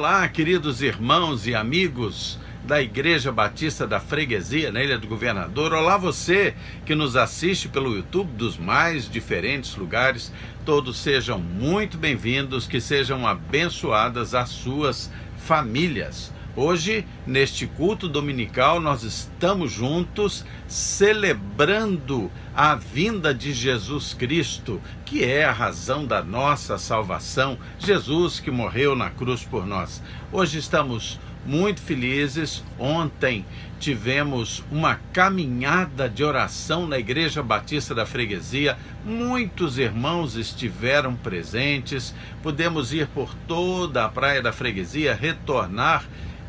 Olá, queridos irmãos e amigos da Igreja Batista da Freguesia, na Ilha do Governador. Olá, você que nos assiste pelo YouTube dos mais diferentes lugares. Todos sejam muito bem-vindos, que sejam abençoadas as suas famílias. Hoje, neste culto dominical, nós estamos juntos celebrando a vinda de Jesus Cristo, que é a razão da nossa salvação, Jesus que morreu na cruz por nós. Hoje estamos muito felizes. Ontem tivemos uma caminhada de oração na Igreja Batista da Freguesia. Muitos irmãos estiveram presentes. Pudemos ir por toda a praia da Freguesia, retornar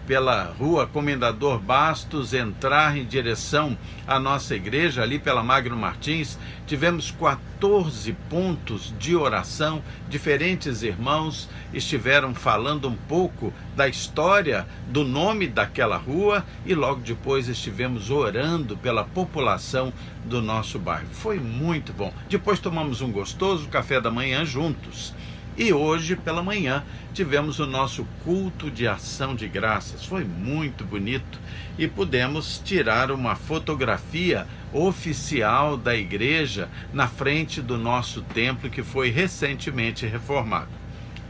pela rua Comendador Bastos, entrar em direção à nossa igreja, ali pela Magno Martins. Tivemos 14 pontos de oração, diferentes irmãos estiveram falando um pouco da história do nome daquela rua e logo depois estivemos orando pela população do nosso bairro. Foi muito bom. Depois tomamos um gostoso café da manhã juntos. E hoje, pela manhã, tivemos o nosso culto de ação de graças. Foi muito bonito e pudemos tirar uma fotografia oficial da igreja na frente do nosso templo, que foi recentemente reformado.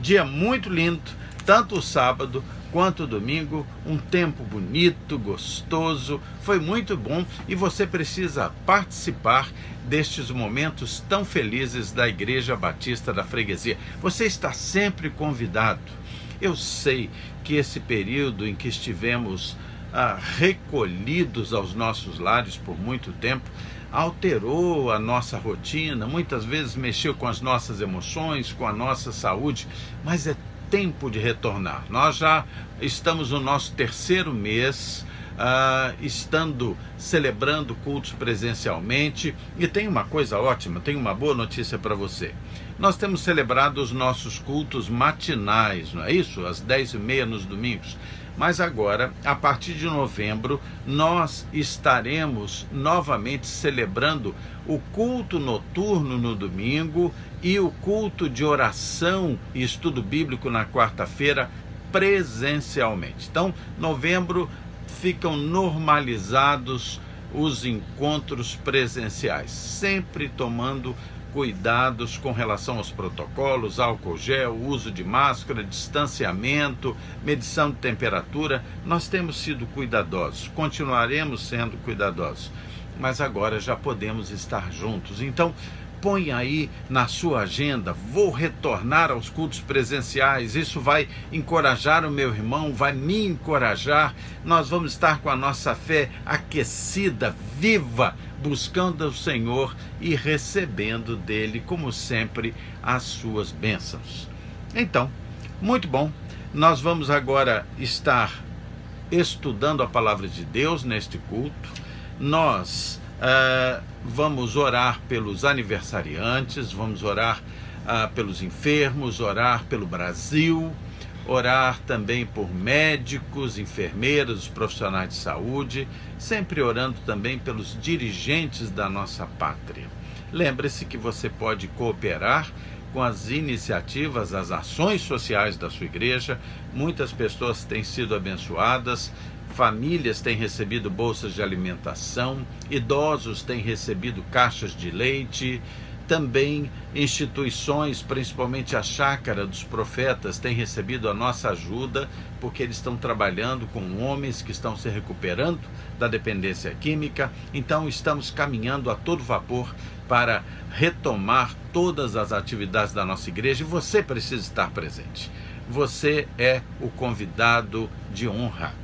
Dia muito lindo, tanto o sábado quanto o domingo, um tempo bonito, gostoso, foi muito bom e você precisa participar destes momentos tão felizes da Igreja Batista da Freguesia. Você está sempre convidado. Eu sei que esse período em que estivemos recolhidos aos nossos lares por muito tempo, alterou a nossa rotina, muitas vezes mexeu com as nossas emoções, com a nossa saúde, mas é tempo de retornar. Nós já estamos no nosso terceiro mês, celebrando cultos presencialmente, e tem uma coisa ótima, tem uma boa notícia para você. Nós temos celebrado os nossos cultos matinais, não é isso? Às 10h30 nos domingos. Mas agora, a partir de novembro, nós estaremos novamente celebrando o culto noturno no domingo e o culto de oração e estudo bíblico na quarta-feira presencialmente. Então, novembro ficam normalizados os encontros presenciais, sempre tomando cuidados com relação aos protocolos, álcool gel, uso de máscara, distanciamento, medição de temperatura. Nós temos sido cuidadosos, continuaremos sendo cuidadosos, mas agora já podemos estar juntos. Então, põe aí na sua agenda, vou retornar aos cultos presenciais, isso vai encorajar o meu irmão, vai me encorajar, nós vamos estar com a nossa fé aquecida, viva, buscando o Senhor e recebendo dele, como sempre, as suas bênçãos. Então, muito bom, nós vamos agora estar estudando a palavra de Deus neste culto. Nós vamos orar pelos aniversariantes, vamos orar pelos enfermos, orar pelo Brasil, orar também por médicos, enfermeiros, profissionais de saúde, sempre orando também pelos dirigentes da nossa pátria. Lembre-se que você pode cooperar com as iniciativas, as ações sociais da sua igreja. Muitas pessoas têm sido abençoadas, famílias têm recebido bolsas de alimentação, idosos têm recebido caixas de leite, também instituições, principalmente a Chácara dos Profetas, têm recebido a nossa ajuda, porque eles estão trabalhando com homens que estão se recuperando da dependência química. Então estamos caminhando a todo vapor para retomar todas as atividades da nossa igreja e você precisa estar presente. Você é o convidado de honra.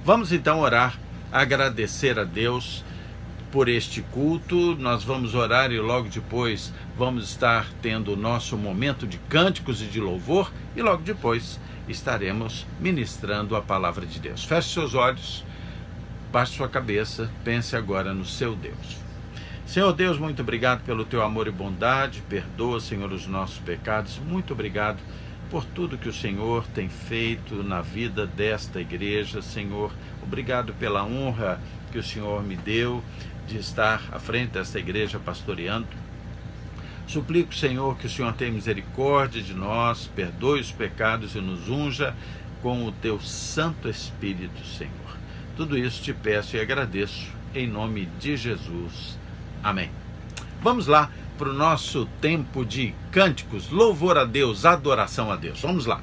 Vamos então orar, agradecer a Deus por este culto. Nós vamos orar e logo depois vamos estar tendo o nosso momento de cânticos e de louvor e logo depois estaremos ministrando a palavra de Deus. Feche seus olhos, baixe sua cabeça, pense agora no seu Deus. Senhor Deus, muito obrigado pelo teu amor e bondade, perdoa, Senhor, os nossos pecados, muito obrigado por tudo que o Senhor tem feito na vida desta igreja, Senhor. Obrigado pela honra que o Senhor me deu de estar à frente desta igreja pastoreando. Suplico, Senhor, que o Senhor tenha misericórdia de nós, perdoe os pecados e nos unja com o teu Santo Espírito, Senhor. Tudo isso te peço e agradeço, em nome de Jesus. Amém. Vamos lá para o nosso tempo de cânticos, louvor a Deus, adoração a Deus. Vamos lá.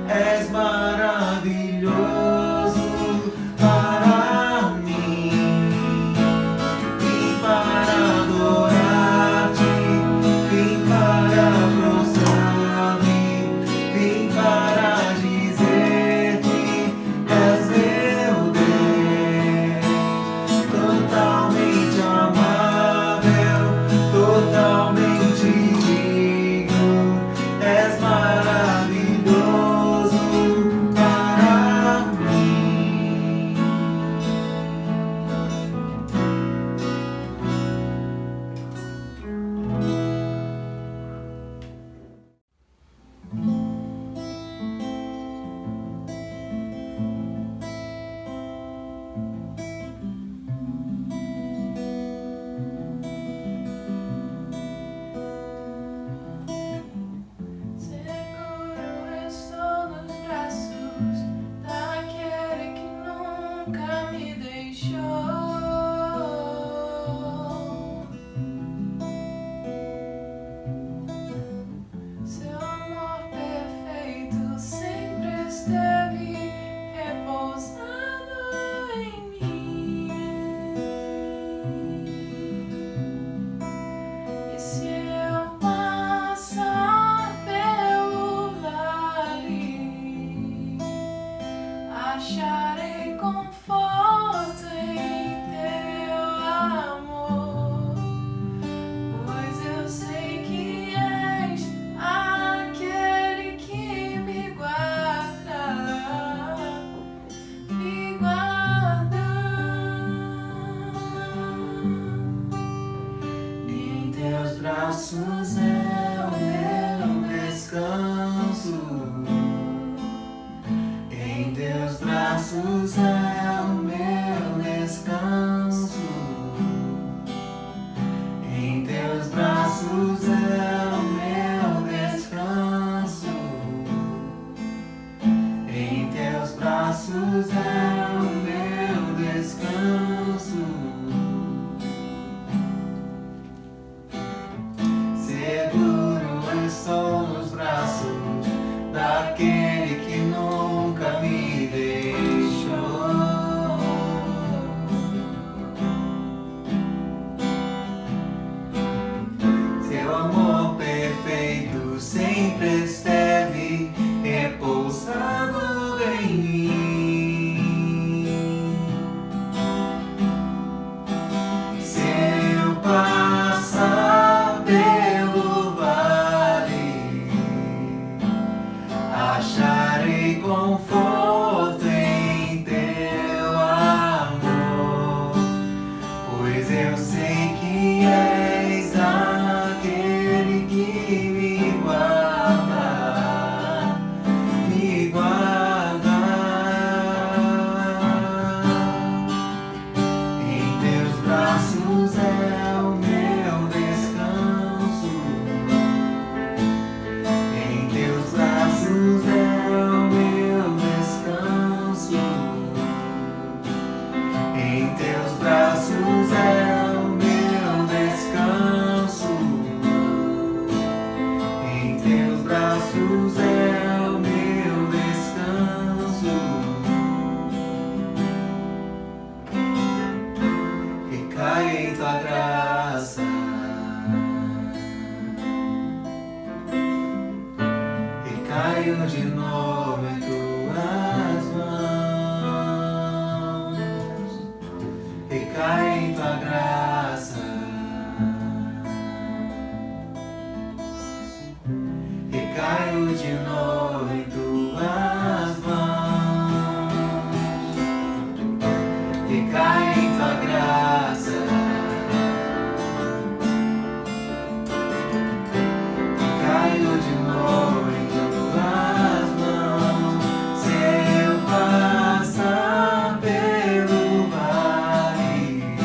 És maravilhoso para braços é o meu descanso. Em teus braços é o meu descanso. Em teus braços é o meu descanso. Em teus braços é o meu descanso. Seguro estou nos braços daquele que nunca me deixou. Seu amor perfeito sempre esteve repousando em mim. Se eu passar pelo vale, acharei conforto em teu amor, pois eu sei que és aquele que me guarda, me guarda. Em teus braços é o meu descanso. Em teus braços é o meu descanso. Em teus braços é o meu descanso. Em teus braços é o meu descanso. Recai em tua graça. Recaio de novo em tuas mãos. Recai em tua graça. Recaio de novo em tuas mãos. Recai em tua graça. Recaio de novo em tuas mãos. Se eu passar pelo vale,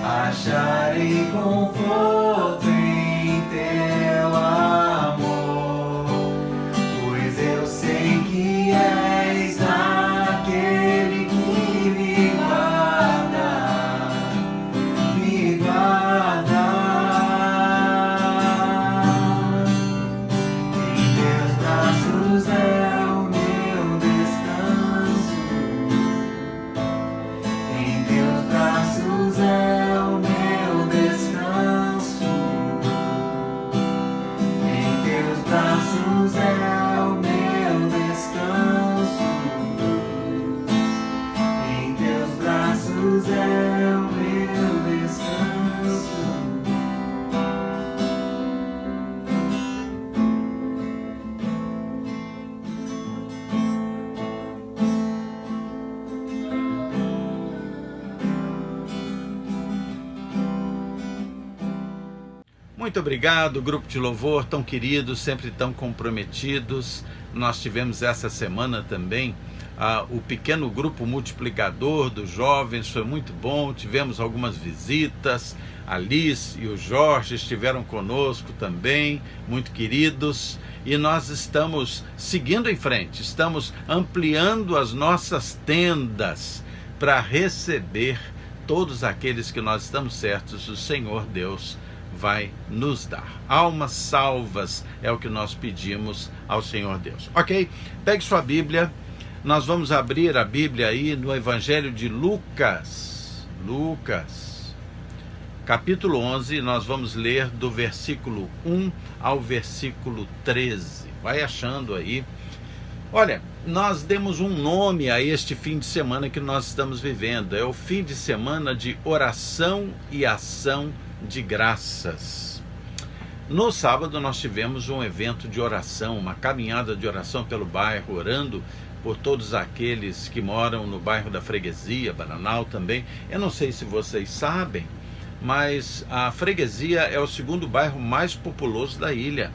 acharei conforto em teu amor, pois eu sei que és aquele que me guarda, me guarda. Em teus braços é o meu descanso. Em teus braços é o meu descanso. Em teus braços é o meu descanso. Em teus braços é o meu descanso. Muito obrigado, grupo de louvor, tão queridos, sempre tão comprometidos. Nós tivemos essa semana também o pequeno grupo multiplicador dos jovens, foi muito bom, tivemos algumas visitas, a Liz e o Jorge estiveram conosco também, muito queridos, e nós estamos seguindo em frente, estamos ampliando as nossas tendas para receber todos aqueles que nós estamos certos, o Senhor Deus vai nos dar. Almas salvas é o que nós pedimos ao Senhor Deus. Ok? Pegue sua Bíblia, nós vamos abrir a Bíblia aí no Evangelho de Lucas. Lucas, capítulo 11, nós vamos ler do versículo 1 ao versículo 13. Vai achando aí. Olha, nós demos um nome a este fim de semana que nós estamos vivendo. É o fim de semana de oração e ação de graças. No sábado nós tivemos um evento de oração, uma caminhada de oração pelo bairro, orando por todos aqueles que moram no bairro da Freguesia, Bananal também. Eu não sei se vocês sabem, mas a Freguesia é o segundo bairro mais populoso da ilha.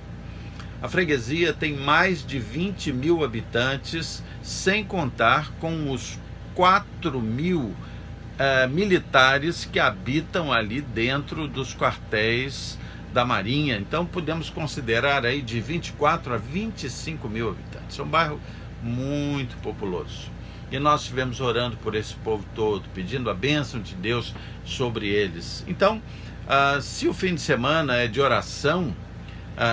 A Freguesia tem mais de 20 mil habitantes, sem contar com os 4 mil militares que habitam ali dentro dos quartéis da Marinha. Então podemos considerar aí de 24 a 25 mil habitantes. É um bairro muito populoso. E nós estivemos orando por esse povo todo, pedindo a bênção de Deus sobre eles. Então, se o fim de semana é de oração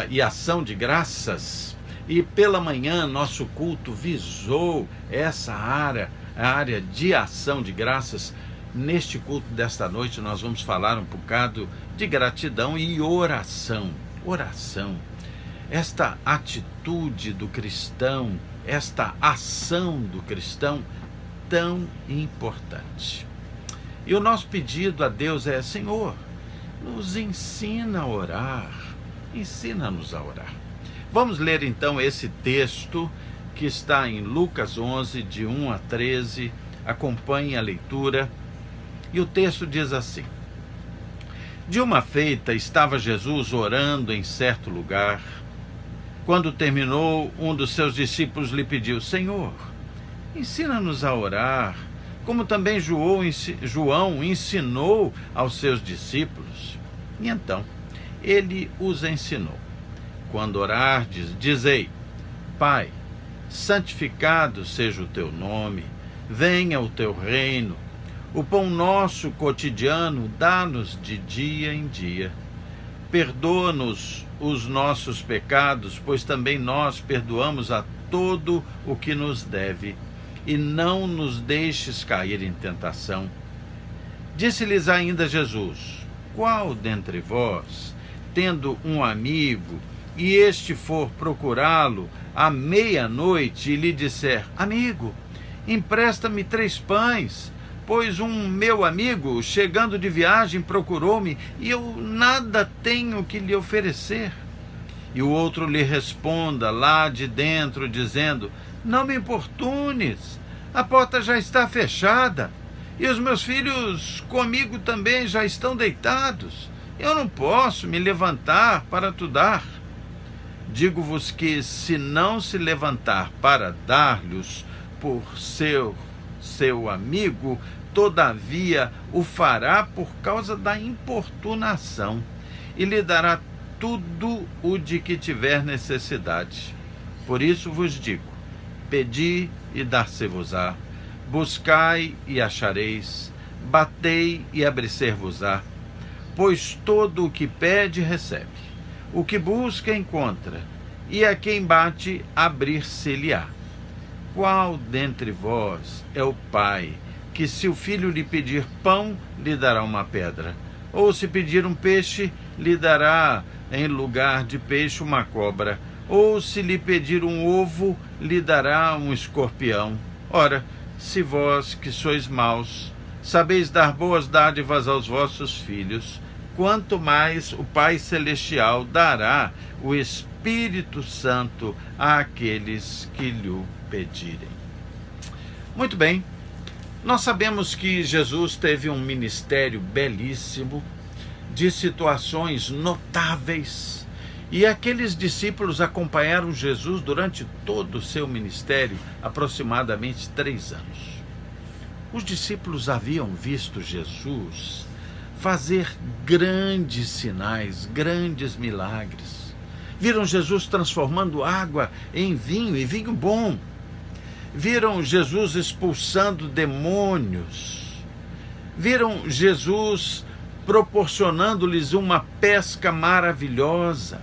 e ação de graças, e pela manhã nosso culto visou essa área, a área de ação de graças, neste culto desta noite nós vamos falar um bocado de gratidão e oração. Oração. Esta atitude do cristão, esta ação do cristão tão importante. E o nosso pedido a Deus é: Senhor, nos ensina a orar, ensina-nos a orar. Vamos ler então esse texto que está em Lucas 11, de 1 a 13, acompanhe a leitura. E o texto diz assim: De uma feita estava Jesus orando em certo lugar. Quando terminou, um dos seus discípulos lhe pediu: Senhor, ensina-nos a orar, como também João ensinou aos seus discípulos. E então, ele os ensinou: Quando orardes, dizei: Pai, santificado seja o teu nome, venha o teu reino. O pão nosso cotidiano dá-nos de dia em dia. Perdoa-nos os nossos pecados, pois também nós perdoamos a todo o que nos deve. E não nos deixes cair em tentação. Disse-lhes ainda Jesus: Qual dentre vós, tendo um amigo, e este for procurá-lo à meia-noite e lhe disser: Amigo, empresta-me 3 pães, pois um meu amigo, chegando de viagem, procurou-me, e eu nada tenho que lhe oferecer? E o outro lhe responda lá de dentro, dizendo: Não me importunes, a porta já está fechada, e os meus filhos comigo também já estão deitados. Eu não posso me levantar para te dar. Digo-vos que, se não se levantar para dar-lhes por seu amigo, todavia o fará por causa da importunação, e lhe dará tudo o de que tiver necessidade. Por isso vos digo: pedi e dar-se-vos-á, buscai e achareis, batei e abrir-se-vos-á. Pois todo o que pede recebe, o que busca encontra, e a quem bate abrir-se-lhe-á. Qual dentre vós é o pai que, se o filho lhe pedir pão, lhe dará uma pedra? Ou se pedir um peixe, lhe dará em lugar de peixe uma cobra? Ou se lhe pedir um ovo, lhe dará um escorpião? Ora, se vós, que sois maus, sabeis dar boas dádivas aos vossos filhos, quanto mais o Pai Celestial dará o Espírito Santo àqueles que lhe pedirem. Muito bem, nós sabemos que Jesus teve um ministério belíssimo, de situações notáveis, e aqueles discípulos acompanharam Jesus durante todo o seu ministério, aproximadamente 3 anos. Os discípulos haviam visto Jesus fazer grandes sinais, grandes milagres. Viram Jesus transformando água em vinho, e vinho bom. Viram Jesus expulsando demônios. Viram Jesus proporcionando-lhes uma pesca maravilhosa,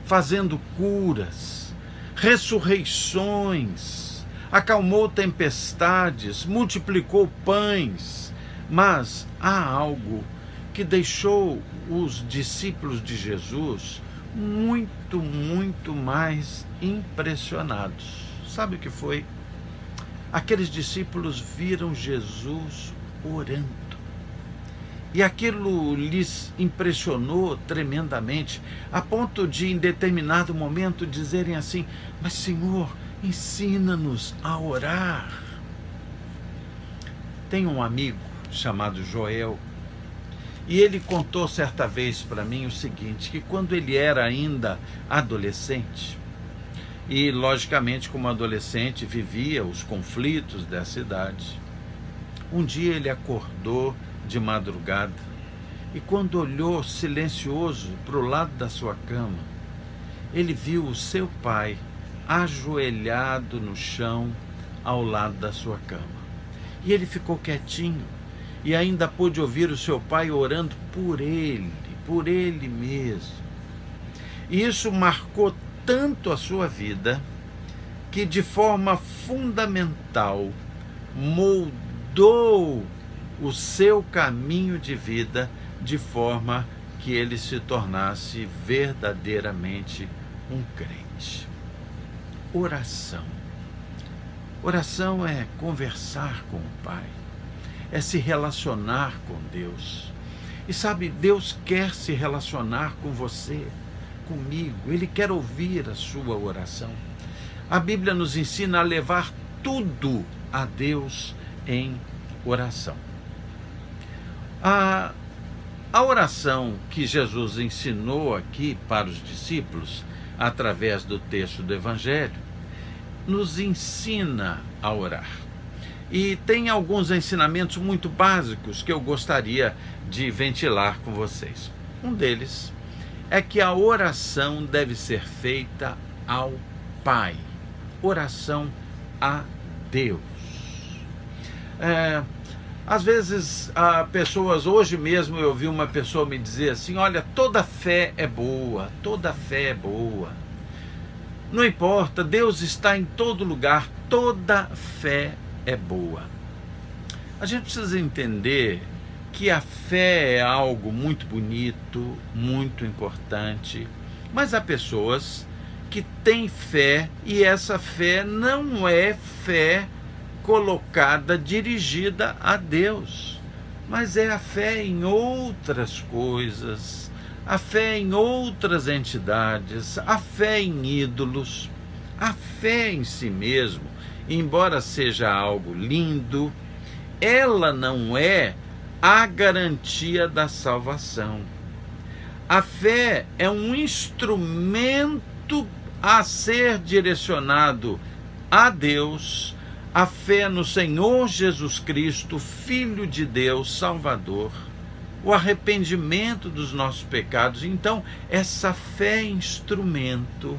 fazendo curas, ressurreições, acalmou tempestades, multiplicou pães. Mas há algo que deixou os discípulos de Jesus muito, muito mais impressionados. Sabe o que foi? Aqueles discípulos viram Jesus orando. E aquilo lhes impressionou tremendamente, a ponto de, em determinado momento, dizerem assim: Mas, Senhor, ensina-nos a orar. Tenho um amigo chamado Joel, E ele contou certa vez para mim o seguinte, que quando ele era ainda adolescente, e logicamente como adolescente vivia os conflitos dessa idade, um dia ele acordou de madrugada e quando olhou silencioso para o lado da sua cama, ele viu o seu pai ajoelhado no chão ao lado da sua cama. E ele ficou quietinho e ainda pôde ouvir o seu pai orando por ele mesmo. E isso marcou tanto a sua vida que de forma fundamental moldou o seu caminho de vida de forma que ele se tornasse verdadeiramente um crente. Oração. Oração é conversar com o Pai, é se relacionar com Deus. E sabe, Deus quer se relacionar com você, comigo. Ele quer ouvir a sua oração. A Bíblia nos ensina a levar tudo a Deus em oração. A oração que Jesus ensinou aqui para os discípulos, através do texto do Evangelho, nos ensina a orar. E tem alguns ensinamentos muito básicos que eu gostaria de ventilar com vocês. Um deles é que a oração deve ser feita ao Pai. Oração a Deus. Às vezes, hoje mesmo eu ouvi uma pessoa me dizer assim, olha, toda fé é boa, toda fé é boa. Não importa, Deus está em todo lugar, toda fé é boa. A gente precisa entender que a fé é algo muito bonito, muito importante, mas há pessoas que têm fé e essa fé não é fé colocada, dirigida a Deus, mas é a fé em outras coisas, a fé em outras entidades, a fé em ídolos, a fé em si mesmo, embora seja algo lindo, ela não é a garantia da salvação. A fé é um instrumento a ser direcionado a Deus, a fé no Senhor Jesus Cristo, Filho de Deus, Salvador, o arrependimento dos nossos pecados. Então, essa fé instrumento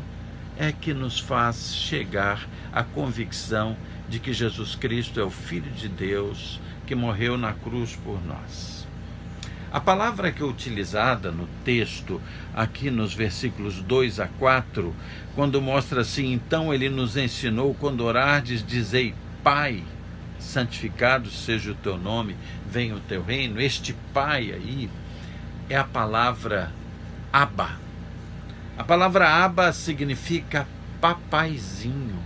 é que nos faz chegar à convicção de que Jesus Cristo é o Filho de Deus, que morreu na cruz por nós. A palavra que é utilizada no texto, aqui nos versículos 2 a 4, quando mostra assim, então ele nos ensinou, quando orardes, dizei, Pai, santificado seja o teu nome, venha o teu reino. Este Pai aí é a palavra Abba. A palavra Abba significa papaizinho.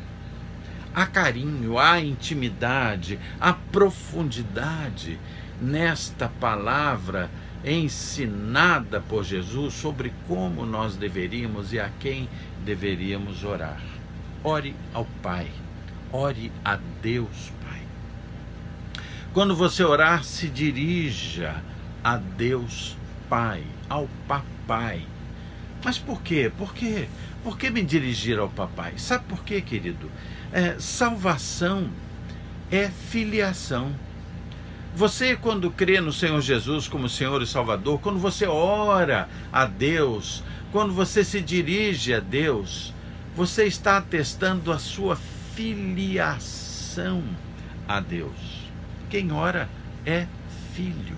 Há carinho, há intimidade, há profundidade nesta palavra ensinada por Jesus sobre como nós deveríamos e a quem deveríamos orar. Ore ao Pai, ore a Deus Pai. Quando você orar, se dirija a Deus Pai, ao Papai. Mas por quê? Por que me dirigir ao Papai? Sabe por quê, querido? Salvação é filiação. Você, quando crê no Senhor Jesus como Senhor e Salvador, quando você ora a Deus, quando você se dirige a Deus, você está atestando a sua filiação a Deus. Quem ora é filho.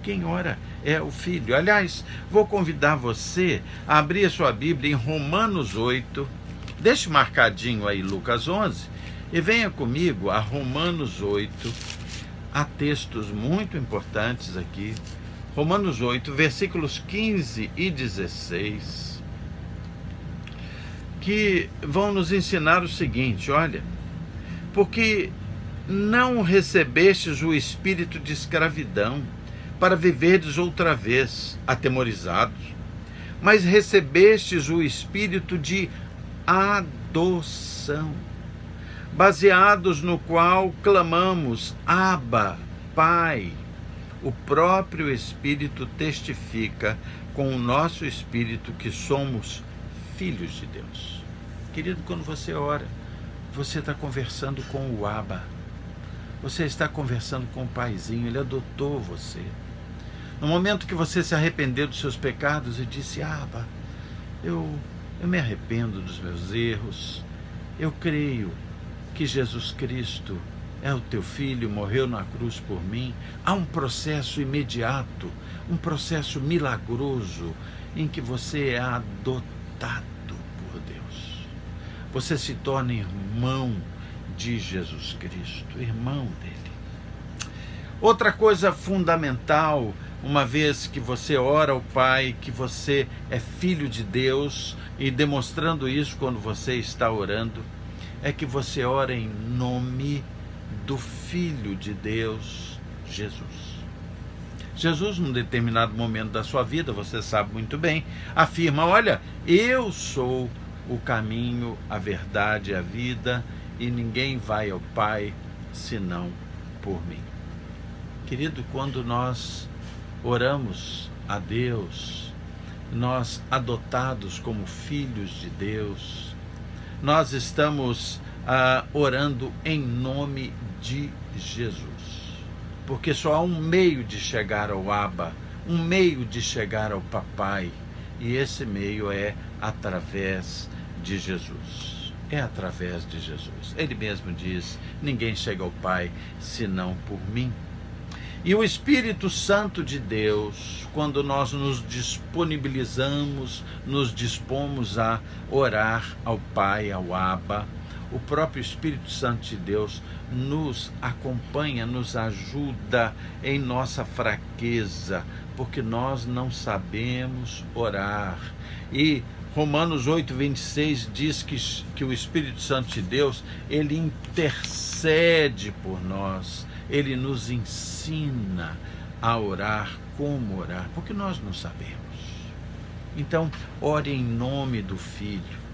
Quem ora é o Filho. Aliás, vou convidar você a abrir a sua Bíblia em Romanos 8. Deixe marcadinho aí Lucas 11 e venha comigo a Romanos 8. Há textos muito importantes aqui. Romanos 8, versículos 15 e 16, que vão nos ensinar o seguinte, olha, porque não recebestes o espírito de escravidão para viverdes outra vez atemorizados, mas recebestes o espírito de adoção, baseados no qual clamamos, Abba, Pai. o próprio Espírito testifica com o nosso espírito que somos filhos de Deus. Querido, quando você ora, você está conversando com o Abba. Você está conversando com o Paizinho, Ele adotou você. No momento que você se arrependeu dos seus pecados e disse: Abba, eu me arrependo dos meus erros, eu creio que Jesus Cristo é o teu Filho, morreu na cruz por mim. Há um processo imediato, um processo milagroso, em que você é adotado por Deus. Você se torna irmão de Jesus Cristo, irmão dele. Outra coisa fundamental, uma vez que você ora ao Pai, que você é filho de Deus, e demonstrando isso quando você está orando, é que você ora em nome do Filho de Deus, Jesus. Jesus, num determinado momento da sua vida, você sabe muito bem, afirma: olha, eu sou o caminho, a verdade e a vida, e ninguém vai ao Pai senão por mim. Querido, quando nós oramos a Deus, nós adotados como filhos de Deus, nós estamos orando em nome de Jesus. Porque só há um meio de chegar ao Abba, um meio de chegar ao Papai, e esse meio é através de Jesus. É através de Jesus. Ele mesmo diz: ninguém chega ao Pai senão por mim. E o Espírito Santo de Deus, quando nós nos disponibilizamos, nos dispomos a orar ao Pai, ao Abba, o próprio Espírito Santo de Deus nos acompanha, nos ajuda em nossa fraqueza, porque nós não sabemos orar. E Romanos 8:26 diz que o Espírito Santo de Deus, ele intercede por nós, ele nos ensina a orar, como orar, porque nós não sabemos. Então, ore em nome do Filho.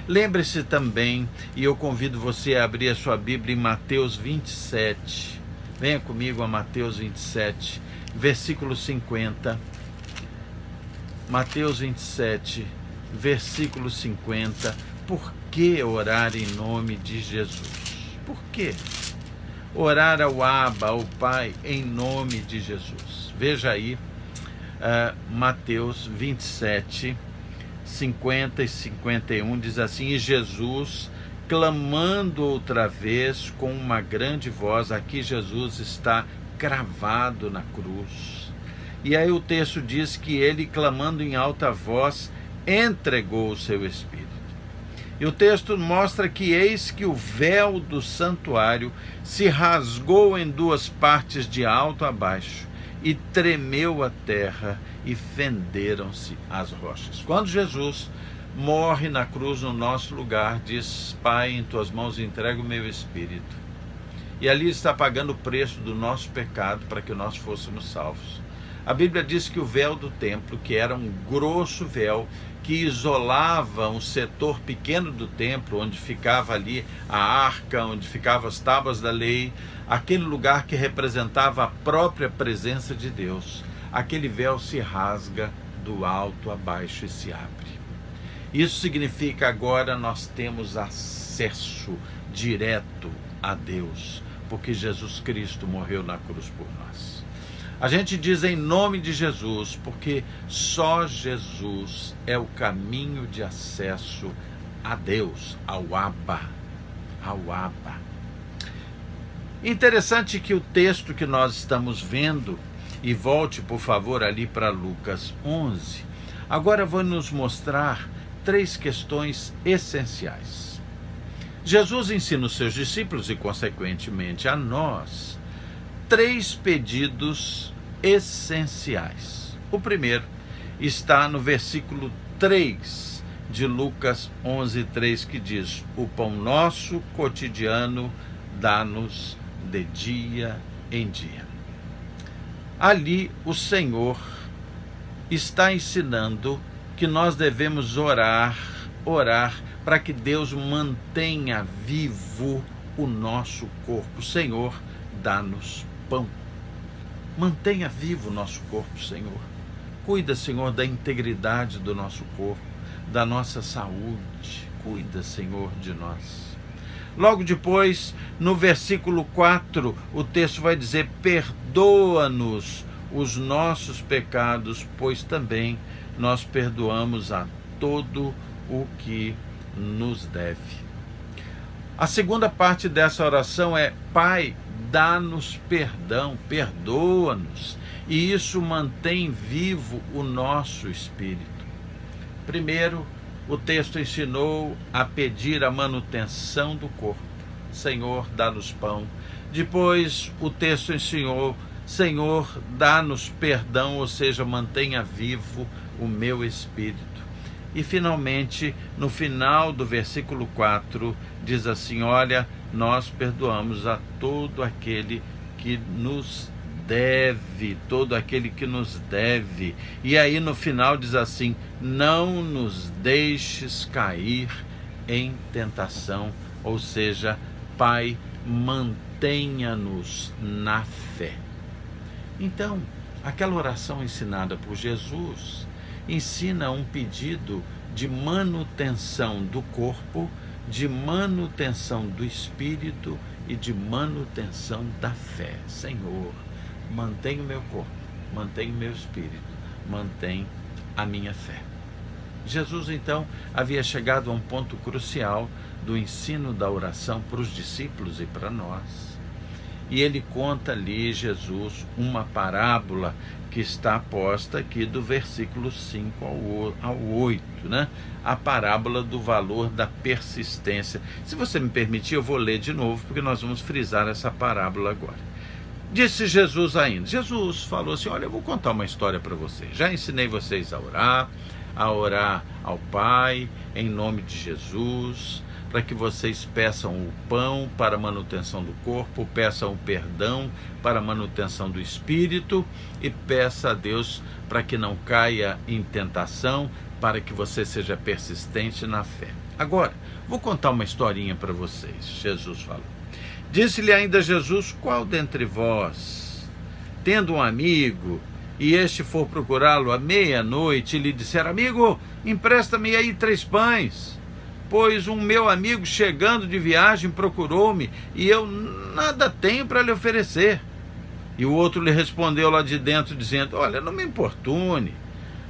Lembre-se também, e eu convido você a abrir a sua Bíblia em Mateus 27. Venha comigo a Mateus 27, versículo 50. Mateus 27, versículo 50. Por que orar em nome de Jesus? Por quê? Orar ao Abba, ao Pai, em nome de Jesus. Veja aí, Mateus 27, 50 e 51, diz assim: e Jesus, clamando outra vez com uma grande voz, aqui Jesus está cravado na cruz, e aí o texto diz que ele, clamando em alta voz, entregou o seu Espírito. E o texto mostra que eis que o véu do santuário se rasgou em duas partes de alto a baixo, e tremeu a terra, e fenderam-se as rochas. Quando Jesus morre na cruz no nosso lugar, diz: Pai, em tuas mãos entrego o meu espírito. E ali está pagando o preço do nosso pecado para que nós fôssemos salvos. A Bíblia diz que o véu do templo, que era um grosso véu, que isolava um setor pequeno do templo, onde ficava ali a arca, onde ficavam as tábuas da lei, aquele lugar que representava a própria presença de Deus, aquele véu se rasga do alto a baixo e se abre. Isso significa agora nós temos acesso direto a Deus, porque Jesus Cristo morreu na cruz por nós. A gente diz em nome de Jesus, porque só Jesus é o caminho de acesso a Deus, ao Abba, ao Abba. Interessante que o texto que nós estamos vendo, e volte por favor ali para Lucas 11, agora vai nos mostrar três questões essenciais. Jesus ensina os seus discípulos e consequentemente a nós três pedidos essenciais. O primeiro está no versículo 3 de Lucas 11:3, que diz: o pão nosso cotidiano dá-nos de dia em dia. Ali o Senhor está ensinando que nós devemos orar para que Deus mantenha vivo o nosso corpo. Senhor, dá-nos pão. Mantenha vivo o nosso corpo, Senhor. Cuida, Senhor, da integridade do nosso corpo, da nossa saúde. Cuida, Senhor, de nós. Logo depois, no versículo 4, o texto vai dizer: perdoa-nos os nossos pecados, pois também nós perdoamos a todo o que nos deve. A segunda parte dessa oração é: Pai, dá-nos perdão, perdoa-nos, e isso mantém vivo o nosso espírito. Primeiro, o texto ensinou a pedir a manutenção do corpo. Senhor, dá-nos pão. Depois, o texto ensinou: Senhor, dá-nos perdão, ou seja, mantenha vivo o meu espírito. E, finalmente, no final do versículo 4, diz assim: olha, nós perdoamos a todo aquele que nos deve, todo aquele que nos deve. E aí no final diz assim: não nos deixes cair em tentação, ou seja, Pai, mantenha-nos na fé. Então, aquela oração ensinada por Jesus ensina um pedido de manutenção do corpo, de manutenção do espírito e de manutenção da fé. Senhor, mantém o meu corpo, mantém o meu espírito, mantém a minha fé. Jesus, então, havia chegado a um ponto crucial do ensino da oração para os discípulos e para nós. E ele conta ali, Jesus, uma parábola que está posta aqui do versículo 5 ao 8, né? A parábola do valor da persistência. Se você me permitir, eu vou ler de novo, porque nós vamos frisar essa parábola agora. Disse Jesus ainda. Jesus falou assim: olha, eu vou contar uma história para vocês. Já ensinei vocês a orar ao Pai, em nome de Jesus, para que vocês peçam o pão para a manutenção do corpo, peçam o perdão para a manutenção do espírito e peça a Deus para que não caia em tentação, para que você seja persistente na fé. Agora, vou contar uma historinha para vocês. Jesus falou. Disse-lhe ainda Jesus: qual dentre vós, tendo um amigo, e este for procurá-lo à meia-noite, e lhe disser: amigo, empresta-me aí 3 pães, pois um meu amigo chegando de viagem procurou-me, e eu nada tenho para lhe oferecer. E o outro lhe respondeu lá de dentro, dizendo: olha, não me importune,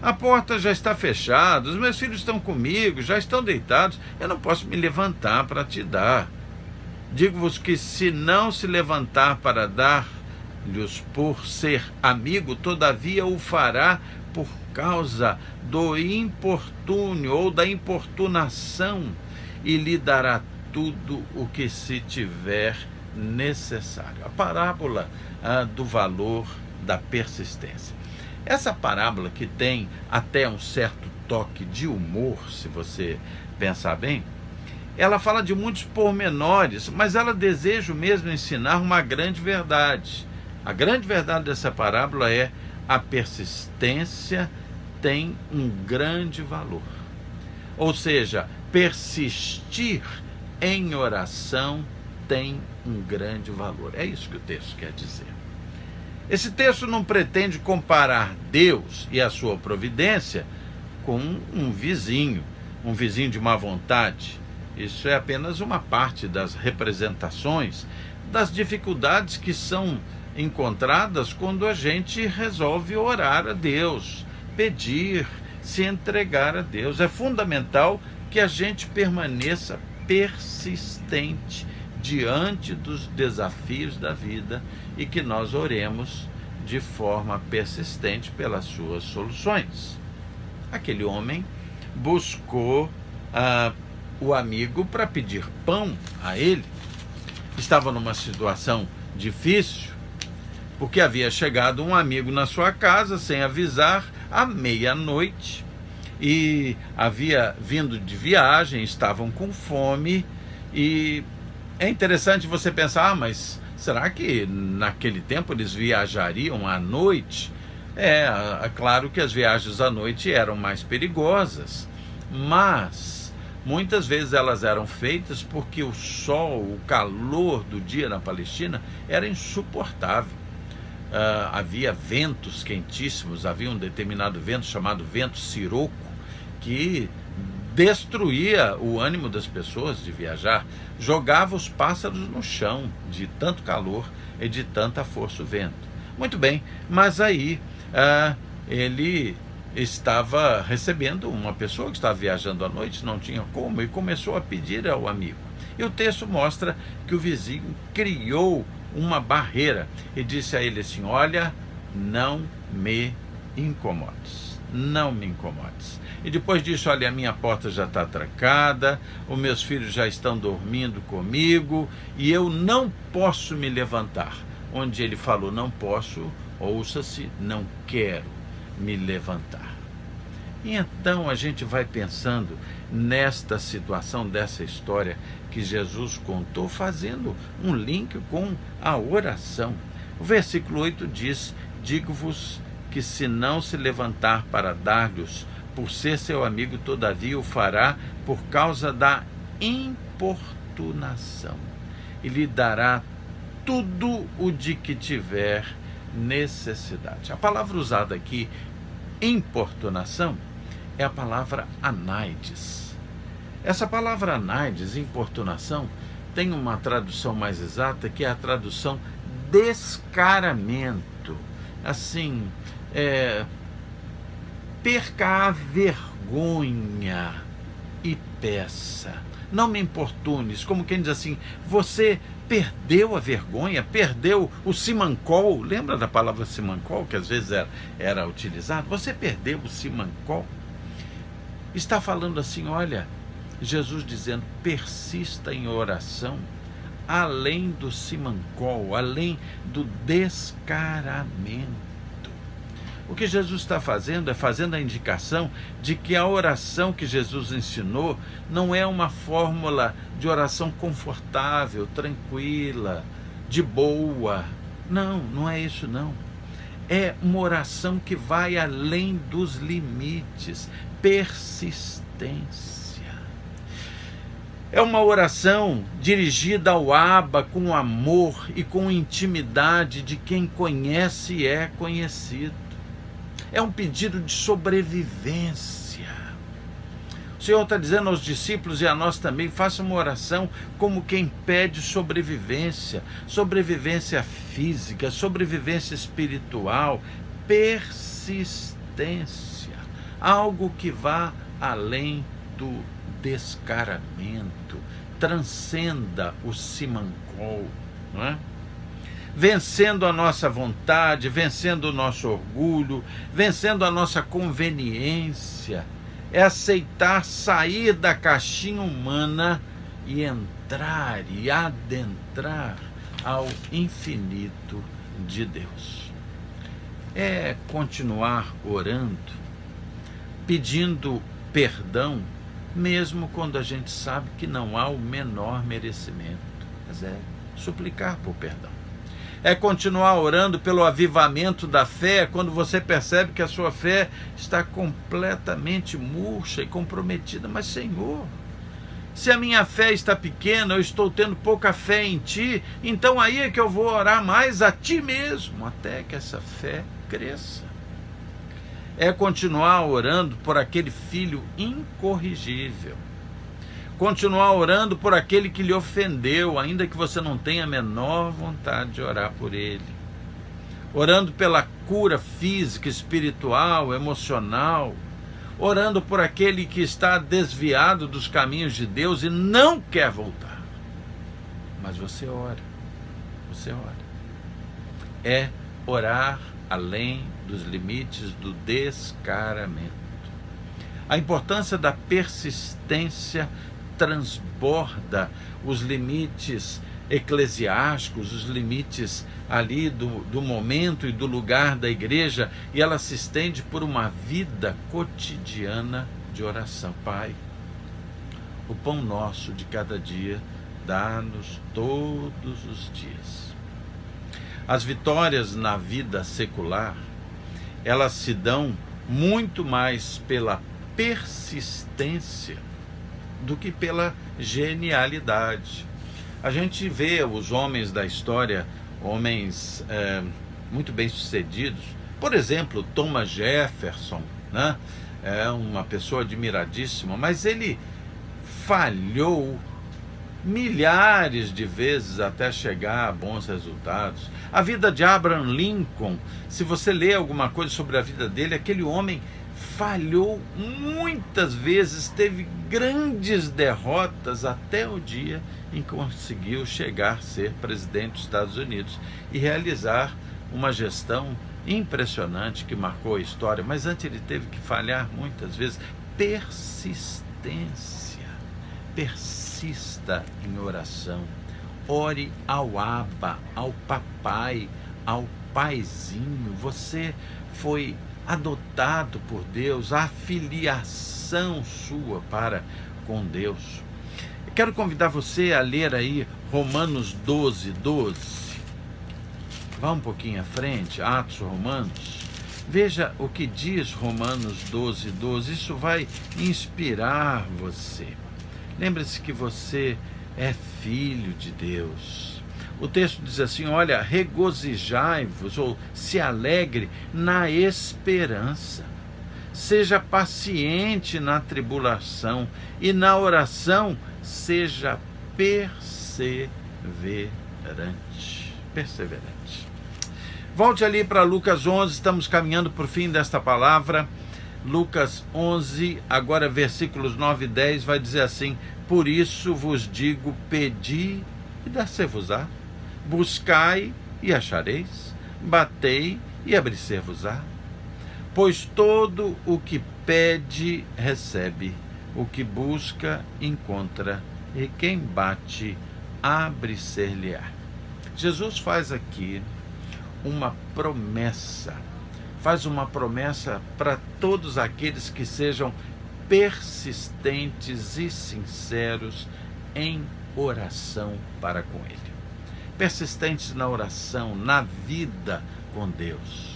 a porta já está fechada, os meus filhos estão comigo, já estão deitados, eu não posso me levantar para te dar. Digo-vos que se não se levantar para dar-lhes por ser amigo, todavia o fará por causa do importúnio ou da importunação, e lhe dará tudo o que se tiver necessário. A parábola do valor da persistência. Essa parábola, que tem até um certo toque de humor, se você pensar bem, ela fala de muitos pormenores, mas ela deseja mesmo ensinar uma grande verdade. A grande verdade dessa parábola é: a persistência tem um grande valor. Ou seja, persistir em oração tem um grande valor. É isso que o texto quer dizer. Esse texto não pretende comparar Deus e a sua providência com um vizinho de má vontade. Isso é apenas uma parte das representações das dificuldades que são encontradas quando a gente resolve orar a Deus, pedir, se entregar a Deus. É fundamental que a gente permaneça persistente diante dos desafios da vida e que nós oremos de forma persistente pelas suas soluções. Aquele homem buscou o amigo para pedir pão a ele. Estava numa situação difícil, porque havia chegado um amigo na sua casa sem avisar, à meia-noite, e havia vindo de viagem, estavam com fome. E é interessante você pensar: mas será que naquele tempo eles viajariam à noite? É claro que as viagens à noite eram mais perigosas, mas muitas vezes elas eram feitas porque o sol, o calor do dia na Palestina era insuportável. havia ventos quentíssimos, havia um determinado vento chamado vento siroco, que destruía o ânimo das pessoas de viajar, jogava os pássaros no chão de tanto calor e de tanta força o vento. Muito bem, mas aí ele estava recebendo uma pessoa que estava viajando à noite, não tinha como, e começou a pedir ao amigo. E o texto mostra que o vizinho criou uma barreira e disse a ele assim: olha, não me incomodes, não me incomodes. E depois disso: olha, a minha porta já está trancada, os meus filhos já estão dormindo comigo e eu não posso me levantar. Onde ele falou não posso, ouça-se, não quero me levantar. E então a gente vai pensando nesta situação, dessa história que Jesus contou, fazendo um link com a oração. O versículo 8 diz: digo-vos que se não se levantar para dar-lhes, por ser seu amigo, todavia o fará por causa da importunação, e lhe dará tudo o de que tiver necessidade. A palavra usada aqui, importunação, é a palavra anaides. Essa palavra anaides, importunação, tem uma tradução mais exata, que é a tradução descaramento. Assim, perca a vergonha e peça. Não me importunes, como quem diz assim, você perdeu a vergonha, perdeu o simancol. Lembra da palavra simancol, que às vezes era utilizado? Você perdeu o simancol. Está falando assim, olha, Jesus dizendo, persista em oração, além do simancol, além do descaramento. O que Jesus está fazendo é fazendo a indicação de que a oração que Jesus ensinou não é uma fórmula de oração confortável, tranquila, de boa. Não, não é isso não. É uma oração que vai além dos limites, persistência. É uma oração dirigida ao Abba com amor e com intimidade de quem conhece e é conhecido. É um pedido de sobrevivência. O Senhor está dizendo aos discípulos e a nós também, faça uma oração como quem pede sobrevivência, sobrevivência física, sobrevivência espiritual, persistência, algo que vá além do descaramento, transcenda o simancol, não é? Vencendo a nossa vontade, vencendo o nosso orgulho, vencendo a nossa conveniência, é aceitar sair da caixinha humana e entrar e adentrar ao infinito de Deus. É continuar orando, pedindo perdão, mesmo quando a gente sabe que não há o menor merecimento, mas é suplicar por perdão. É continuar orando pelo avivamento da fé, quando você percebe que a sua fé está completamente murcha e comprometida. Mas, Senhor, se a minha fé está pequena, eu estou tendo pouca fé em Ti, então aí é que eu vou orar mais a Ti mesmo, até que essa fé cresça. É continuar orando por aquele filho incorrigível. Continuar orando por aquele que lhe ofendeu, ainda que você não tenha a menor vontade de orar por ele. Orando pela cura física, espiritual, emocional. Orando por aquele que está desviado dos caminhos de Deus e não quer voltar. Mas você ora. Você ora. É orar além dos limites do descaramento. A importância da persistência transborda os limites eclesiásticos, os limites ali do momento e do lugar da igreja, e ela se estende por uma vida cotidiana de oração. Pai, o pão nosso de cada dia, dá-nos todos os dias. As vitórias na vida secular, elas se dão muito mais pela persistência do que pela genialidade. A gente vê os homens da história, homens muito bem-sucedidos. Por exemplo, Thomas Jefferson, né? É uma pessoa admiradíssima, mas ele falhou milhares de vezes até chegar a bons resultados. A vida de Abraham Lincoln, se você lê alguma coisa sobre a vida dele, aquele homem falhou muitas vezes, teve grandes derrotas até o dia em que conseguiu chegar a ser presidente dos Estados Unidos e realizar uma gestão impressionante que marcou a história. Mas antes ele teve que falhar muitas vezes. Persistência. Persista em oração. Ore ao Abba, ao papai, ao paizinho. Você foi adotado por Deus, a filiação sua para com Deus. Eu quero convidar você a ler aí Romanos 12, 12. Vá um pouquinho à frente, Atos Romanos. Veja o que diz Romanos 12, 12. Isso vai inspirar você. Lembre-se que você é filho de Deus. O texto diz assim, olha, regozijai-vos, ou se alegre na esperança. Seja paciente na tribulação e na oração seja perseverante. Perseverante. Volte ali para Lucas 11, estamos caminhando para o fim desta palavra. Lucas 11, agora versículos 9 e 10, vai dizer assim, por isso vos digo, pedi e dar-se-vos-á. Buscai e achareis, batei e abrir-se-vos-á. Pois todo o que pede, recebe, o que busca, encontra, e quem bate, abre-se-lhe-á. Jesus faz aqui uma promessa, para todos aqueles que sejam persistentes e sinceros em oração para com Ele. Persistentes na oração, na vida com Deus.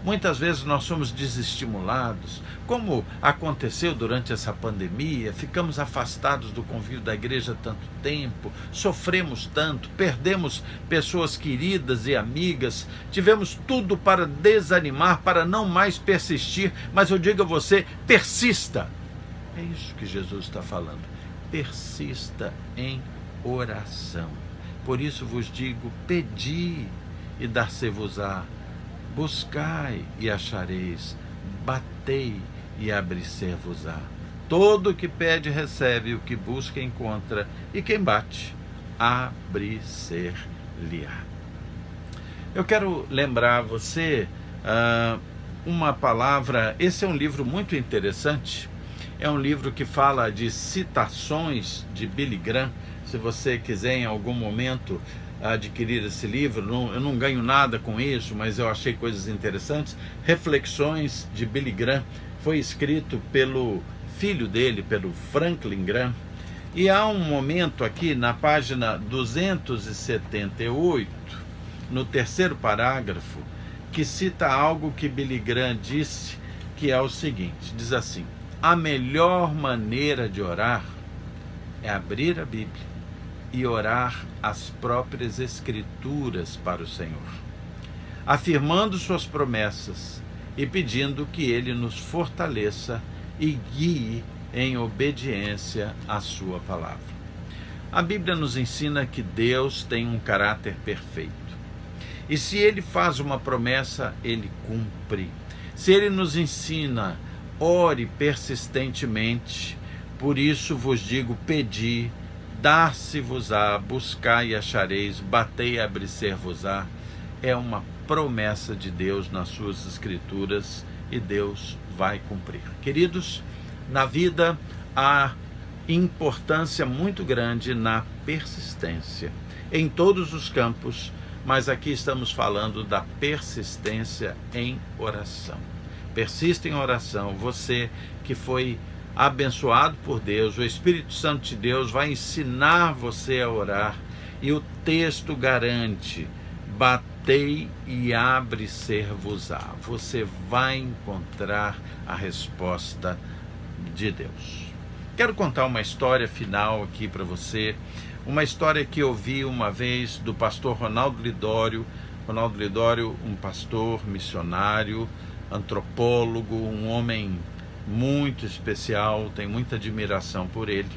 Muitas vezes nós somos desestimulados, como aconteceu durante essa pandemia, ficamos afastados do convívio da igreja tanto tempo, sofremos tanto, perdemos pessoas queridas e amigas, tivemos tudo para desanimar, para não mais persistir, mas eu digo a você, persista. É isso que Jesus está falando, persista em oração. Por isso vos digo, pedi e dar-se-vos-á, buscai e achareis, batei e abrir-se-vos-á. Todo o que pede recebe, o que busca encontra, e quem bate, abrir-se-lhe-á. Eu quero lembrar a você uma palavra, esse é um livro muito interessante, é um livro que fala de citações de Billy Graham. Se você quiser em algum momento adquirir esse livro, eu não ganho nada com isso, mas eu achei coisas interessantes. Reflexões de Billy Graham, foi escrito pelo filho dele, pelo Franklin Graham, e há um momento aqui na página 278, no terceiro parágrafo, que cita algo que Billy Graham disse, que é o seguinte, diz assim, a melhor maneira de orar é abrir a Bíblia e orar as próprias Escrituras para o Senhor, afirmando suas promessas e pedindo que Ele nos fortaleça e guie em obediência à sua palavra. A Bíblia nos ensina que Deus tem um caráter perfeito. E se Ele faz uma promessa, Ele cumpre. Se Ele nos ensina, ore persistentemente. Por isso vos digo, pedi, dar-se-vos-á, buscai e achareis, batei e abrir-se-vos-á. É uma promessa de Deus nas suas Escrituras e Deus vai cumprir. Queridos, na vida há importância muito grande na persistência, em todos os campos, mas aqui estamos falando da persistência em oração. Persista em oração, você que foi abençoado por Deus, o Espírito Santo de Deus vai ensinar você a orar, e o texto garante, batei e abre-se-vos-á. Você vai encontrar a resposta de Deus. Quero contar uma história final aqui para você, uma história que eu vi uma vez do pastor Ronaldo Lidório. Ronaldo Lidório, um pastor, missionário, antropólogo, um homem muito especial, tenho muita admiração por ele.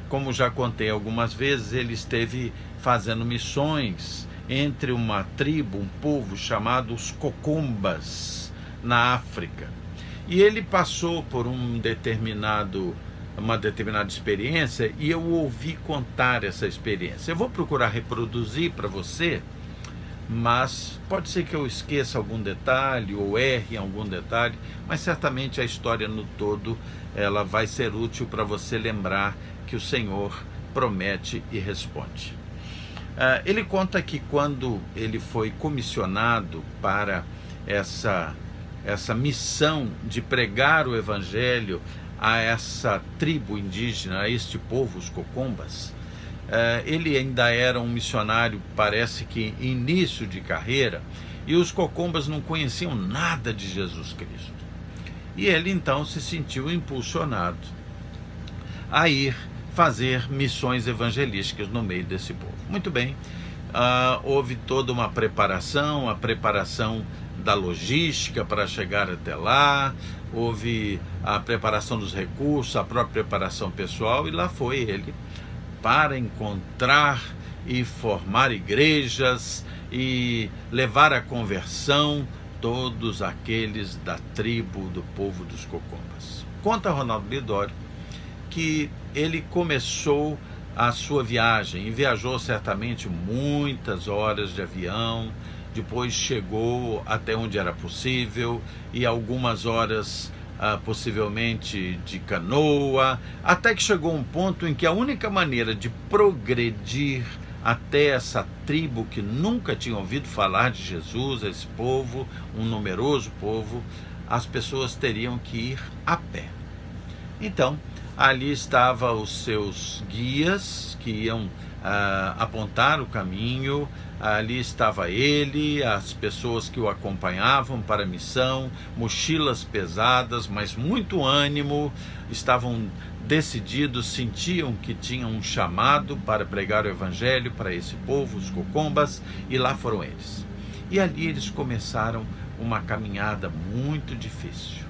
Como já contei algumas vezes, ele esteve fazendo missões entre uma tribo, um povo chamado os Cocombas, na África. E ele passou por uma determinada experiência e eu ouvi contar essa experiência. Eu vou procurar reproduzir para você, mas pode ser que eu esqueça algum detalhe ou erre em algum detalhe, mas certamente a história no todo ela vai ser útil para você lembrar que o Senhor promete e responde. Ele conta que quando ele foi comissionado para essa missão de pregar o evangelho a essa tribo indígena, a este povo, os Cocombas, ele ainda era um missionário, parece que início de carreira, e os Cocombas não conheciam nada de Jesus Cristo. E ele então se sentiu impulsionado a ir fazer missões evangelísticas no meio desse povo. Muito bem, houve toda uma preparação, a preparação da logística para chegar até lá, houve a preparação dos recursos, a própria preparação pessoal, e lá foi ele para encontrar e formar igrejas e levar à conversão todos aqueles da tribo do povo dos Cocombas. Conta Ronaldo Lidório que ele começou a sua viagem e viajou certamente muitas horas de avião, depois chegou até onde era possível e algumas horas possivelmente de canoa, até que chegou um ponto em que a única maneira de progredir até essa tribo que nunca tinha ouvido falar de Jesus, esse povo, um numeroso povo, as pessoas teriam que ir a pé. Então, ali estavam os seus guias que iam apontar o caminho, ali estava ele, as pessoas que o acompanhavam para a missão, mochilas pesadas, mas muito ânimo, estavam decididos, sentiam que tinham um chamado para pregar o evangelho para esse povo, os Cocombas, e lá foram eles. E ali eles começaram uma caminhada muito difícil.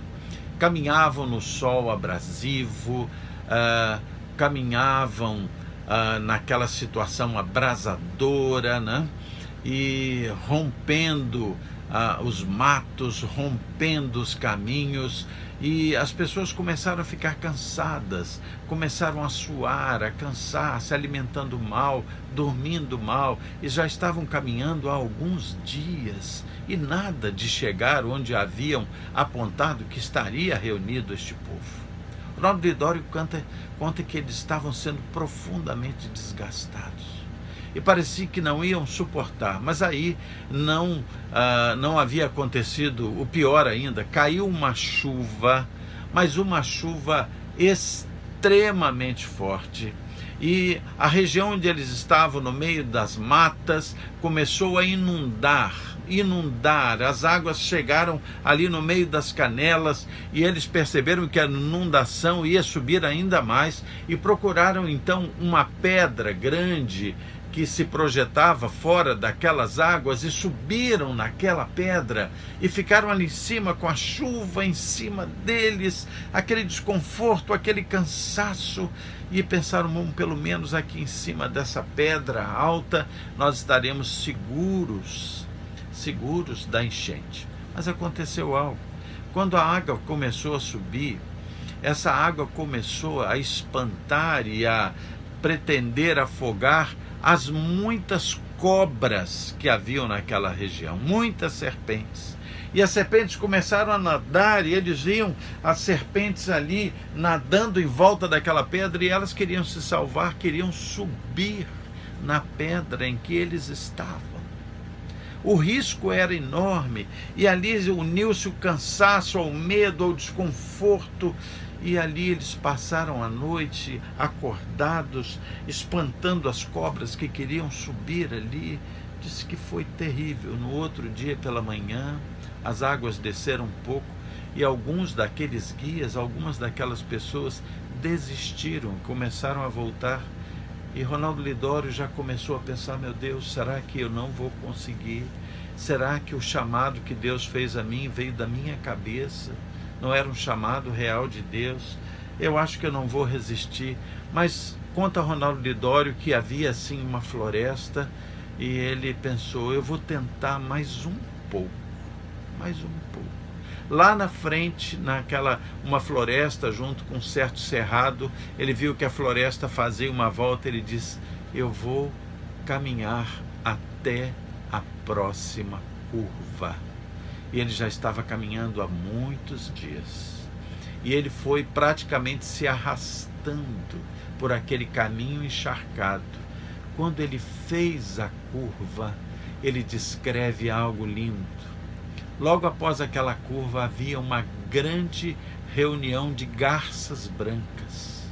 Caminhavam no sol abrasivo, caminhavam naquela situação abrasadora, né? E rompendo os matos, rompendo os caminhos, e as pessoas começaram a ficar cansadas, começaram a suar, a cansar, se alimentando mal, dormindo mal, e já estavam caminhando há alguns dias, e nada de chegar onde haviam apontado que estaria reunido este povo. Ronaldo Lidório conta que eles estavam sendo profundamente desgastados e parecia que não iam suportar, mas aí não havia acontecido o pior ainda. Caiu uma chuva, mas uma chuva extremamente forte, e a região onde eles estavam, no meio das matas, começou a inundar, as águas chegaram ali no meio das canelas, e eles perceberam que a inundação ia subir ainda mais, e procuraram então uma pedra grande que se projetava fora daquelas águas, e subiram naquela pedra e ficaram ali em cima com a chuva em cima deles, aquele desconforto, aquele cansaço, e pensaram, pelo menos aqui em cima dessa pedra alta nós estaremos seguros da enchente. Mas aconteceu algo. Quando a água começou a subir, essa água começou a espantar e a pretender afogar as muitas cobras que haviam naquela região, muitas serpentes. E as serpentes começaram a nadar, e eles viam as serpentes ali nadando em volta daquela pedra, e elas queriam se salvar, queriam subir na pedra em que eles estavam. O risco era enorme, e ali uniu-se o cansaço ao medo, ao desconforto, e ali eles passaram a noite acordados, espantando as cobras que queriam subir ali. Disse que foi terrível. No outro dia pela manhã, as águas desceram um pouco, e alguns daqueles guias, algumas daquelas pessoas desistiram, começaram a voltar. E Ronaldo Lidório já começou a pensar, meu Deus, será que eu não vou conseguir? Será que o chamado que Deus fez a mim veio da minha cabeça? Não era um chamado real de Deus? Eu acho que eu não vou resistir. Mas conta Ronaldo Lidório que havia assim uma floresta e ele pensou, eu vou tentar mais um pouco. Lá na frente, uma floresta junto com um certo cerrado, ele viu que a floresta fazia uma volta, ele disse, eu vou caminhar até a próxima curva. E ele já estava caminhando há muitos dias. E ele foi praticamente se arrastando por aquele caminho encharcado. Quando ele fez a curva, ele descreve algo lindo. Logo após aquela curva havia uma grande reunião de garças brancas.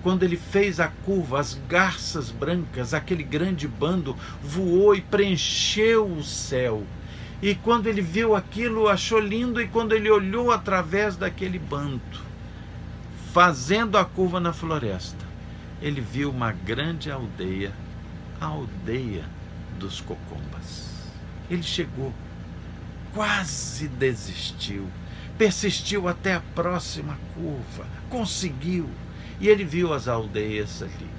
Quando ele fez a curva, as garças brancas, aquele grande bando, voou e preencheu o céu. E quando ele viu aquilo, achou lindo, e quando ele olhou através daquele bando, fazendo a curva na floresta, ele viu uma grande aldeia, a aldeia dos Cocombas. Ele chegou, quase desistiu, persistiu até a próxima curva, conseguiu, e ele viu as aldeias ali.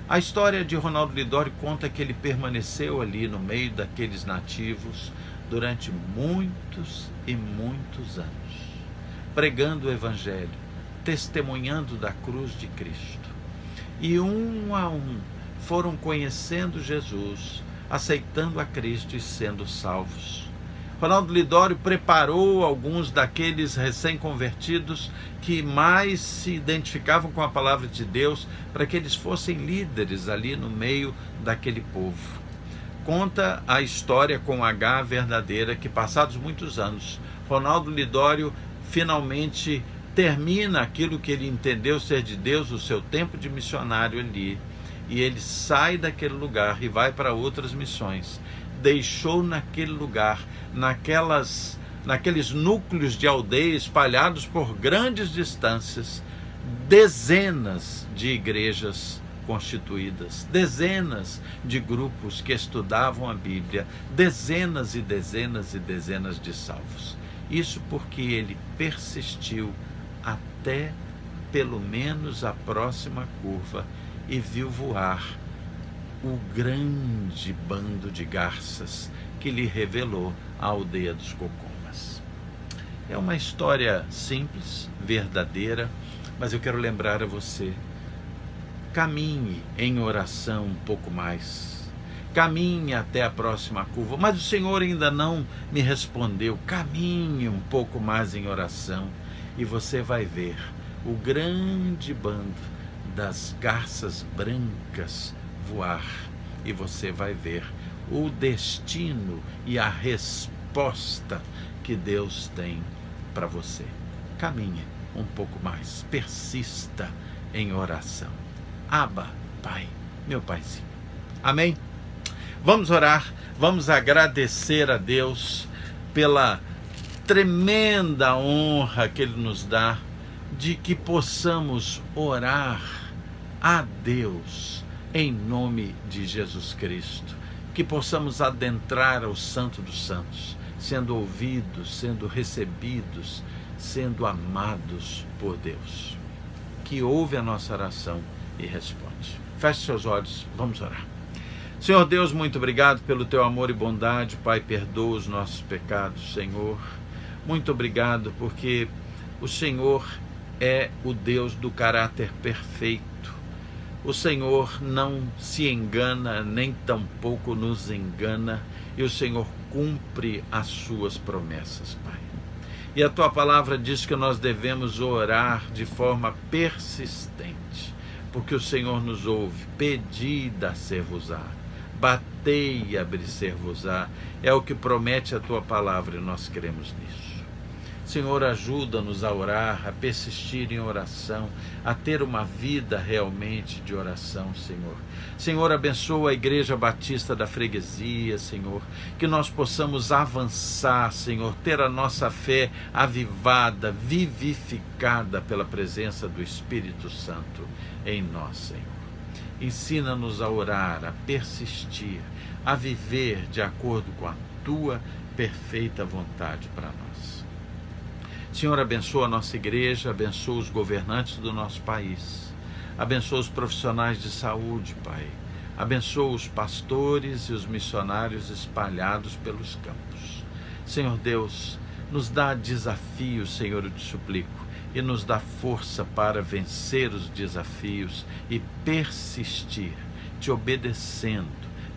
A história de Ronaldo Lidório conta que ele permaneceu ali no meio daqueles nativos durante muitos e muitos anos, pregando o Evangelho, testemunhando da cruz de Cristo. E um a um foram conhecendo Jesus, aceitando a Cristo e sendo salvos. Ronaldo Lidório preparou alguns daqueles recém-convertidos que mais se identificavam com a palavra de Deus para que eles fossem líderes ali no meio daquele povo. Conta a história com H verdadeira que, passados muitos anos, Ronaldo Lidório finalmente termina aquilo que ele entendeu ser de Deus, o seu tempo de missionário ali, e ele sai daquele lugar e vai para outras missões. Deixou naquele lugar, naqueles núcleos de aldeia espalhados por grandes distâncias, dezenas de igrejas constituídas, dezenas de grupos que estudavam a Bíblia, dezenas e dezenas e dezenas de salvos. Isso porque ele persistiu até pelo menos a próxima curva e viu voar o grande bando de garças que lhe revelou a aldeia dos Cocombas. É uma história simples, verdadeira, mas eu quero lembrar a você, caminhe em oração um pouco mais, caminhe até a próxima curva, mas o Senhor ainda não me respondeu, caminhe um pouco mais em oração e você vai ver o grande bando das garças brancas voar, e você vai ver o destino e a resposta que Deus tem para você. Caminhe um pouco mais, persista em oração. Abba, Pai, meu Paizinho. Amém? Vamos orar, vamos agradecer a Deus pela tremenda honra que Ele nos dá de que possamos orar a Deus em nome de Jesus Cristo, que possamos adentrar ao Santo dos Santos, sendo ouvidos, sendo recebidos, sendo amados por Deus, que ouve a nossa oração e responde. Feche seus olhos, vamos orar. Senhor Deus, muito obrigado pelo teu amor e bondade. Pai, perdoa os nossos pecados, Senhor. Muito obrigado porque o Senhor é o Deus do caráter perfeito. O Senhor não se engana, nem tampouco nos engana, e o Senhor cumpre as suas promessas, Pai. E a tua palavra diz que nós devemos orar de forma persistente, porque o Senhor nos ouve. Pedi, dar-se-vos-á, batei e abrir-se-vos-á, é o que promete a tua palavra e nós cremos nisso. Senhor, ajuda-nos a orar, a persistir em oração, a ter uma vida realmente de oração, Senhor. Senhor, abençoa a Igreja Batista da Freguesia, Senhor, que nós possamos avançar, Senhor, ter a nossa fé avivada, vivificada pela presença do Espírito Santo em nós, Senhor. Ensina-nos a orar, a persistir, a viver de acordo com a tua perfeita vontade para nós. Senhor, abençoa a nossa igreja, abençoa os governantes do nosso país, abençoa os profissionais de saúde, Pai, abençoa os pastores e os missionários espalhados pelos campos. Senhor Deus, nos dá desafios, Senhor, eu te suplico, e nos dá força para vencer os desafios e persistir, te obedecendo,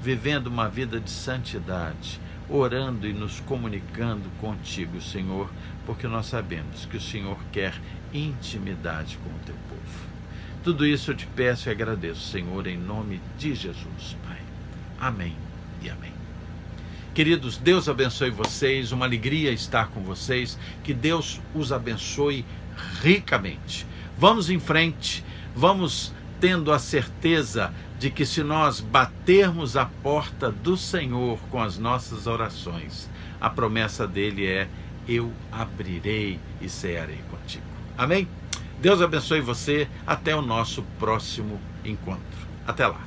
vivendo uma vida de santidade, orando e nos comunicando contigo, Senhor, porque nós sabemos que o Senhor quer intimidade com o teu povo. Tudo isso eu te peço e agradeço, Senhor, em nome de Jesus, Pai. Amém e amém. Queridos, Deus abençoe vocês, uma alegria estar com vocês, que Deus os abençoe ricamente. Vamos em frente, vamos tendo a certeza de que se nós batermos a porta do Senhor com as nossas orações, a promessa dele é: eu abrirei e cearei contigo. Amém? Deus abençoe você, até o nosso próximo encontro. Até lá.